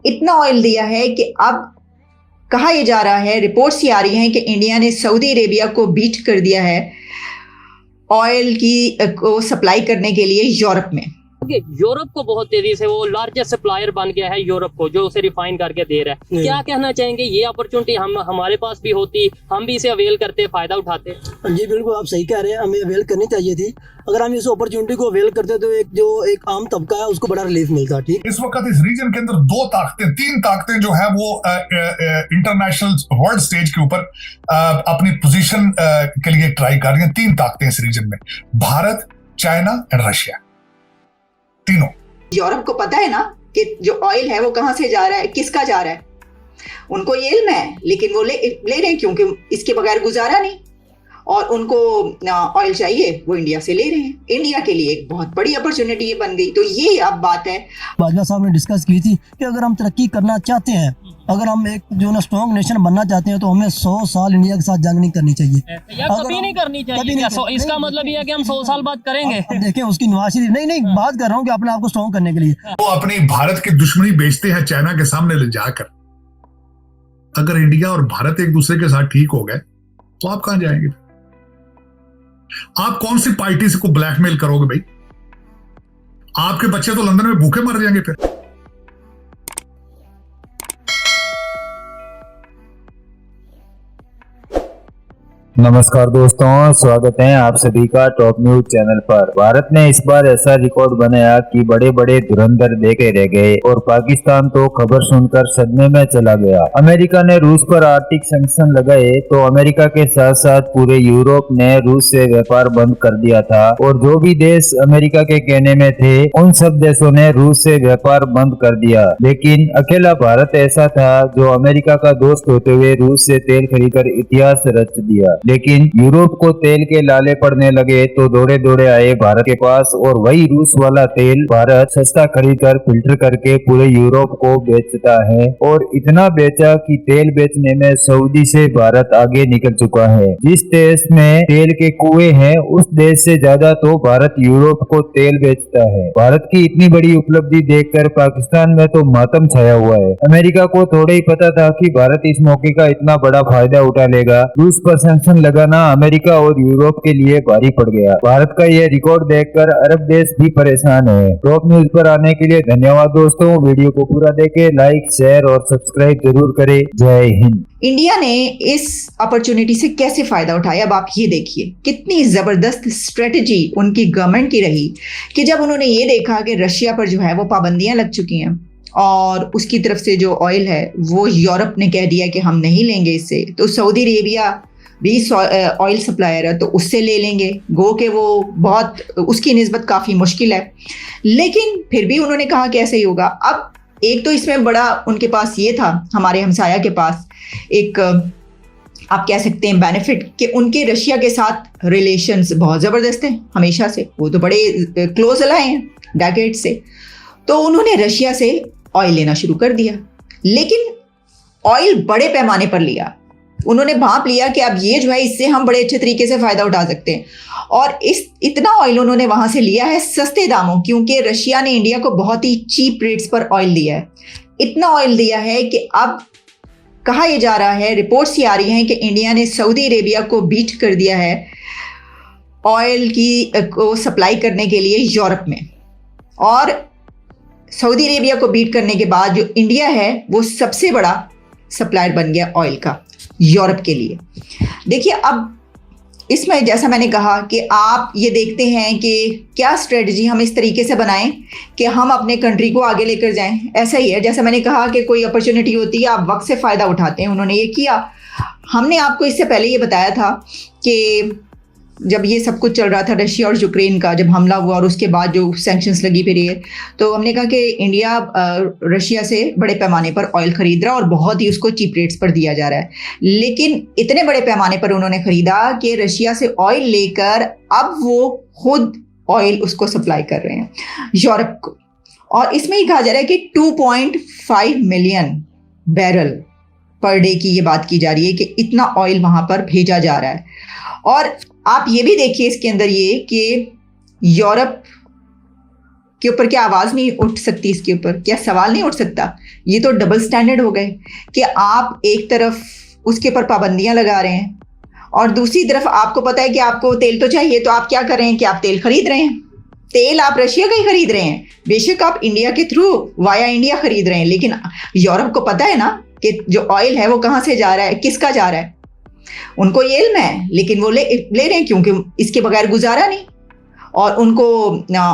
इतना ऑयल दिया है कि अब कहा यह जा रहा है, रिपोर्ट्स ये आ रही हैं कि इंडिया ने सऊदी अरेबिया को बीट कर दिया है ऑयल को सप्लाई करने के लिए यूरोप में। यूरोप को बहुत तेजी से वो लार्जेस्ट सप्लायर बन गया है यूरोप को, जो उसे रिफाइन करके दे रहा है। क्या कहना चाहेंगे, ये अपॉर्चुनिटी हमारे पास भी होती, हम भी इसे अवेल करते, फायदा उठाते? जी बिल्कुल, आप सही कह रहे हैं, हमें अवेल करनी चाहिए थी। अगर हम इस अपॉर्चुनिटी को अवेल करते तो एक आम तबका है उसको बड़ा रिलीफ मिलता। ठीक, इस वक्त इस रीजन के अंदर तीन ताकतें जो है वो इंटरनेशनल वर्ल्ड स्टेज के ऊपर अपनी पोजीशन के लिए ट्राई कर रही हैं। तीन ताकतें इस रीजन में, भारत, चाइना एंड रशिया, तीनों। यूरोप को पता है ना कि जो ऑयल है वो कहां से जा रहा है, किसका जा रहा है, उनको ये इल्म है, लेकिन वो ले रहे हैं क्योंकि इसके बगैर गुजारा नहीं, और उनको ऑयल चाहिए, वो इंडिया से ले रहे हैं। इंडिया के लिए एक बहुत बड़ी अपॉर्चुनिटी बन गई। तो ये अब बात है, बाजवा साहब ने डिस्कस की थी कि अगर हम तरक्की करना चाहते हैं, अगर हम एक जो ना स्ट्रॉन्ग नेशन बनना चाहते हैं, तो हमें 100 साल इंडिया के साथ जंग नहीं करनी चाहिए, या कभी नहीं करनी चाहिए। इसका मतलब ये है कि हम 100 साल बाद करेंगे। देखें उसकी नवाज शरीफ नहीं बात कर रहा हूँ कि अपने आप को स्ट्रॉन्ग करने के लिए वो अपनी भारत की दुश्मनी बेचते हैं चाइना के सामने ले जाकर। अगर इंडिया और भारत एक दूसरे के साथ ठीक हो गए तो आप कहां जाएंगे? आप कौन सी पार्टी से को ब्लैकमेल करोगे भाई? आपके बच्चे तो लंदन में भूखे मर जाएंगे फिर। नमस्कार दोस्तों, स्वागत है आप सभी का टॉप न्यूज चैनल पर। भारत ने इस बार ऐसा रिकॉर्ड बनाया कि बड़े बड़े धुरंधर देखे रह गए और पाकिस्तान तो खबर सुनकर सदमे में चला गया। अमेरिका ने रूस पर आर्थिक सैंक्शन लगाए तो अमेरिका के साथ साथ पूरे यूरोप ने रूस से व्यापार बंद कर दिया था, और जो भी देश अमेरिका के कहने में थे उन सब देशों ने रूस से व्यापार बंद कर दिया। लेकिन अकेला भारत ऐसा था जो अमेरिका का दोस्त होते हुए रूस से तेल खरीदकर इतिहास रच दिया। लेकिन यूरोप को तेल के लाले पड़ने लगे तो दौड़े दौड़े आए भारत के पास, और वही रूस वाला तेल भारत सस्ता खरीदकर फिल्टर करके पूरे यूरोप को बेचता है, और इतना बेचा कि तेल बेचने में सऊदी से भारत आगे निकल चुका है। जिस देश में तेल के कुएं हैं उस देश से ज्यादा तो भारत यूरोप को तेल बेचता है। भारत की इतनी बड़ी उपलब्धि देखकर पाकिस्तान में तो मातम छाया हुआ है। अमेरिका को थोड़ा ही पता था कि भारत इस मौके का इतना बड़ा फायदा उठा लेगा। रूस पर सैंक्शन लगाना अमेरिका और यूरोप के लिए भारी पड़ गया। भारत का यह रिकॉर्ड देखकर अरब देश भी परेशान है। टॉप न्यूज पर आने के लिए धन्यवाद दोस्तों। वीडियो को पूरा देखें, लाइक शेयर और सब्सक्राइब जरूर करें। जय हिंद। इंडिया ने इस अपॉर्चुनिटी से कैसे फायदा उठाया, अब आप ये देखिए कितनी जबरदस्त स्ट्रेटजी उनकी गवर्नमेंट की रही कि जब उन्होंने ये देखा कि रशिया पर जो है वो पाबंदियां लग चुकी हैं और उसकी तरफ से जो ऑयल है वो यूरोप ने कह दिया कि हम नहीं लेंगे इससे, तो सऊदी अरेबिया भी ऑयल सप्लायर है तो उससे ले लेंगे। गो के वो बहुत उसकी निस्बत काफ़ी मुश्किल है, लेकिन फिर भी उन्होंने कहा कि ऐसे ही होगा। अब एक तो इसमें बड़ा उनके पास ये था, हमारे हमसाया के पास एक आप कह सकते हैं बेनिफिट, कि उनके रशिया के साथ रिलेशंस बहुत ज़बरदस्त हैं हमेशा से, वो तो बड़े क्लोज अलाए हैं डेकेड से। तो उन्होंने रशिया से ऑयल लेना शुरू कर दिया, लेकिन ऑयल बड़े पैमाने पर लिया। उन्होंने भांप लिया कि अब ये जो है इससे हम बड़े अच्छे तरीके से फ़ायदा उठा सकते हैं, और इतना ऑयल उन्होंने वहाँ से लिया है सस्ते दामों, क्योंकि रशिया ने इंडिया को बहुत ही चीप रेट्स पर ऑयल दिया है। इतना ऑयल दिया है कि अब कहा यह जा रहा है, रिपोर्ट्स ये आ रही हैं कि इंडिया ने सऊदी अरेबिया को बीट कर दिया है ऑयल को सप्लाई करने के लिए यूरोप में, और सऊदी अरेबिया को बीट करने के बाद जो इंडिया है वो सबसे बड़ा सप्लायर बन गया ऑयल का यूरोप के लिए। देखिए अब इसमें जैसा मैंने कहा कि आप ये देखते हैं कि क्या स्ट्रेटजी हम इस तरीके से बनाएं कि हम अपने कंट्री को आगे लेकर जाएं। ऐसा ही है, जैसा मैंने कहा कि कोई अपॉर्चुनिटी होती है आप वक्त से फ़ायदा उठाते हैं। उन्होंने ये किया। हमने आपको इससे पहले ये बताया था कि जब ये सब कुछ चल रहा था रशिया और यूक्रेन का, जब हमला हुआ और उसके बाद जो सैंक्शंस लगी फिर ये, तो हमने कहा कि इंडिया रशिया से बड़े पैमाने पर ऑयल खरीद रहा और बहुत ही उसको चीप रेट्स पर दिया जा रहा है। लेकिन इतने बड़े पैमाने पर उन्होंने खरीदा कि रशिया से ऑयल लेकर अब वो खुद ऑयल उसको सप्लाई कर रहे हैं यूरोप को, और इसमें ही कहा जा रहा है कि 2.5 मिलियन बैरल पर डे की ये बात की जा रही है कि इतना ऑयल वहाँ पर भेजा जा रहा है। और आप ये भी देखिए इसके अंदर ये कि यूरोप के ऊपर क्या आवाज नहीं उठ सकती? इसके ऊपर क्या सवाल नहीं उठ सकता? ये तो डबल स्टैंडर्ड हो गए कि आप एक तरफ उसके ऊपर पाबंदियां लगा रहे हैं और दूसरी तरफ आपको पता है कि आपको तेल तो चाहिए, तो आप क्या कर रहे हैं कि आप तेल खरीद रहे हैं। तेल आप रशिया का ही खरीद रहे हैं, बेशक आप इंडिया के थ्रू वाया इंडिया खरीद रहे हैं, लेकिन यूरोप को पता है ना कि जो ऑयल है वो कहाँ से जा रहा है, किसका जा रहा है। उनको ये इल्म है, लेकिन वो ले रहे हैं क्योंकि इसके बगैर गुजारा नहीं, और उनको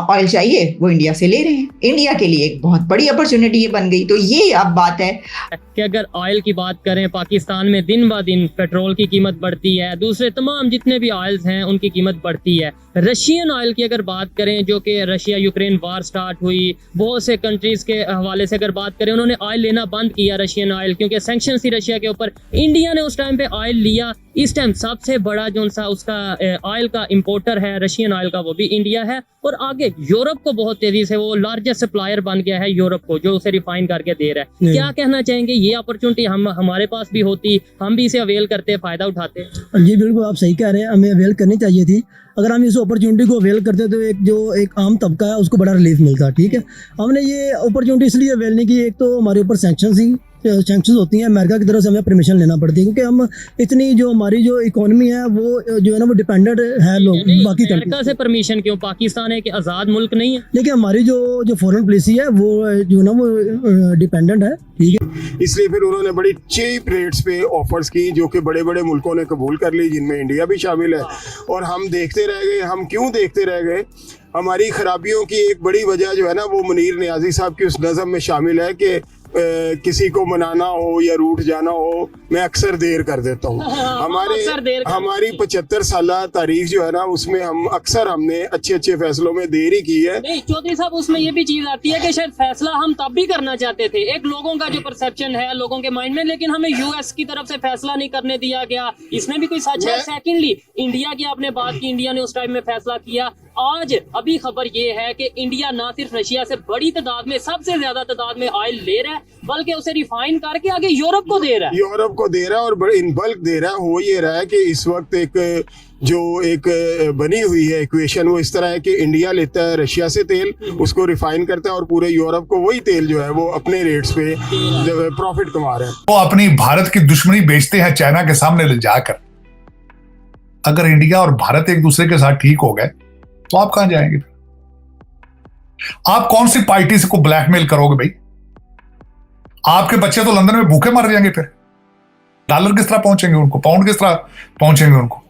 ऑयल चाहिए, वो इंडिया से ले रहे हैं। इंडिया के लिए एक बहुत बड़ी अपॉर्चुनिटी बन गई। तो ये अब बात है कि अगर ऑयल की बात करें, पाकिस्तान में दिन ब दिन पेट्रोल की कीमत बढ़ती है, दूसरे तमाम जितने भी ऑयल्स हैं उनकी कीमत बढ़ती है। रशियन ऑयल की अगर बात करें, जो कि रशिया यूक्रेन वार स्टार्ट हुई, बहुत से कंट्रीज के हवाले से अगर बात करें, उन्होंने ऑयल लेना बंद किया रशियन ऑयल, क्योंकि सैंक्शंस थी रशिया के ऊपर। इंडिया ने उस टाइम पे ऑयल लिया। इस टाइम सबसे बड़ा जो सा उसका ऑयल का इंपोर्टर है रशियन ऑयल का, वो भी इंडिया है। और आगे यूरोप को बहुत तेजी से वो लार्जेस्ट सप्लायर बन गया है यूरोप को, जो उसे रिफाइन करके दे रहा है। क्या कहना चाहेंगे, ये अपॉर्चुनिटी हमारे पास भी होती, हम भी इसे अवेल करते, फायदा उठाते? जी बिल्कुल, आप सही कह रहे हैं, हमें अवेल करनी चाहिए थी। अगर हम इस अपॉर्चुनिटी को अवेल करते तो एक आम तबका है उसको बड़ा रिलीफ मिलता। ठीक है, हमने ये अपॉर्चुनिटी इसलिए अवेल नहीं की, एक तो हमारे ऊपर सैंक्शंस होती हैं, अमेरिका की तरफ से हमें परमिशन लेना पड़ती है, क्योंकि हम इतनी जो हमारी जो इकोनॉमी है वो जो है ना वो डिपेंडेंट है लोग बाकी अमेरिका से परमिशन क्यों? पाकिस्तान है कि आज़ाद मुल्क नहीं है, लेकिन हमारी जो फॉरेन पॉलिसी है वो जो है ना वो डिपेंडेंट है। ठीक है, इसलिए फिर उन्होंने बड़ी चीप रेट्स पे ऑफर्स की, जो कि बड़े बड़े मुल्कों ने कबूल कर ली, जिनमें इंडिया भी शामिल है। और हम देखते रह गए। हम क्यों देखते रह गए? हमारी खराबियों की एक बड़ी वजह जो है ना वो मुनीर नियाजी साहब की उस नज़म में शामिल है कि किसी को मनाना हो या रूठ जाना हो, मैं अक्सर देर कर देता हूँ। हमारी 75 साल तारीख जो है ना उसमें हमने अच्छे फैसलों में देर ही की है। नहीं चौधरी साहब, उसमें ये भी चीज आती है कि शायद फैसला हम तब भी करना चाहते थे। एक लोगों का जो परसेप्शन है लोगों के माइंड में, लेकिन हमें यूएस की तरफ से फैसला नहीं करने दिया गया, इसमें भी कोई सच है। सेकेंडली, इंडिया की आपने बात की, इंडिया ने उस टाइम में फैसला किया। आज अभी खबर ये है कि इंडिया ना सिर्फ रशिया से बड़ी तादाद में, सबसे ज्यादा तादाद में ऑयल ले रहा है, बल्कि उसे रिफाइन करके आगे यूरोप को दे रहा है। और इन बल्क दे रहा है। हो ये रहा है कि इस वक्त एक बनी हुई है इक्वेशन, वो इस तरह है कि इंडिया लेता है रशिया से तेल, उसको रिफाइन करता है, और पूरे यूरोप को वही तेल जो है वो अपने रेट्स पे प्रॉफिट कमा रहे हैं। वो अपनी भारत की दुश्मनी बेचते हैं चाइना के सामने ले जाकर। अगर इंडिया और भारत एक दूसरे के साथ ठीक हो गए तो आप कहां जाएंगे? आप कौन सी पार्टी से को ब्लैकमेल करोगे भाई? आपके बच्चे तो लंदन में भूखे मर जाएंगे। फिर डॉलर किस तरह पहुंचेंगे उनको? पाउंड किस तरह पहुंचेंगे उनको?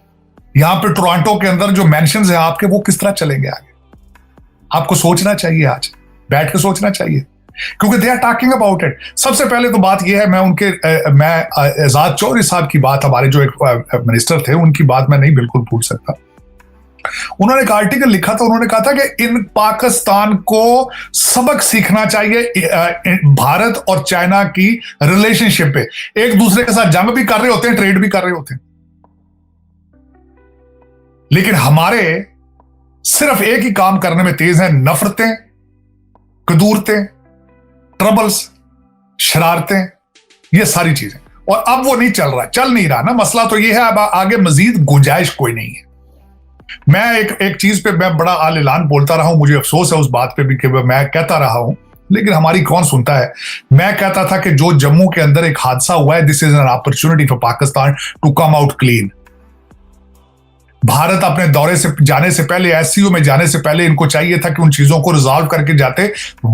यहां पे टोरंटो के अंदर जो मेंशंस हैं आपके, वो किस तरह चलेंगे आगे? आपको सोचना चाहिए, आज बैठ के सोचना चाहिए, क्योंकि they are talking about it. सबसे पहले तो बात यह है, मैं एजाज चौधरी साहब की बात, हमारे जो एक मिनिस्टर थे, उनकी बात मैं नहीं बिल्कुल भूल सकता। उन्होंने एक आर्टिकल लिखा था, उन्होंने कहा था कि इन पाकिस्तान को सबक सीखना चाहिए भारत और चाइना की रिलेशनशिप पे। एक दूसरे के साथ जंग भी कर रहे होते हैं, ट्रेड भी कर रहे होते हैं, लेकिन हमारे सिर्फ एक ही काम करने में तेज है, नफरतें, कदूरतें, ट्रबल्स, शरारतें, ये सारी चीजें। और अब वो नहीं चल नहीं रहा ना। मसला तो ये है, अब आगे मजीद गुंजाइश कोई नहीं है। मैं एक चीज पे मैं बड़ा आल ऐलान बोलता रहा हूं, मुझे अफसोस है उस बात पे भी कि मैं कहता रहा हूं, लेकिन हमारी कौन सुनता है। मैं कहता था कि जो जम्मू के अंदर एक हादसा हुआ है, this is an opportunity for Pakistan to come out clean. Bharat अपने दौरे से जाने से पहले, एससीओ में जाने से पहले, इनको चाहिए था कि उन चीजों को रिजॉल्व करके जाते।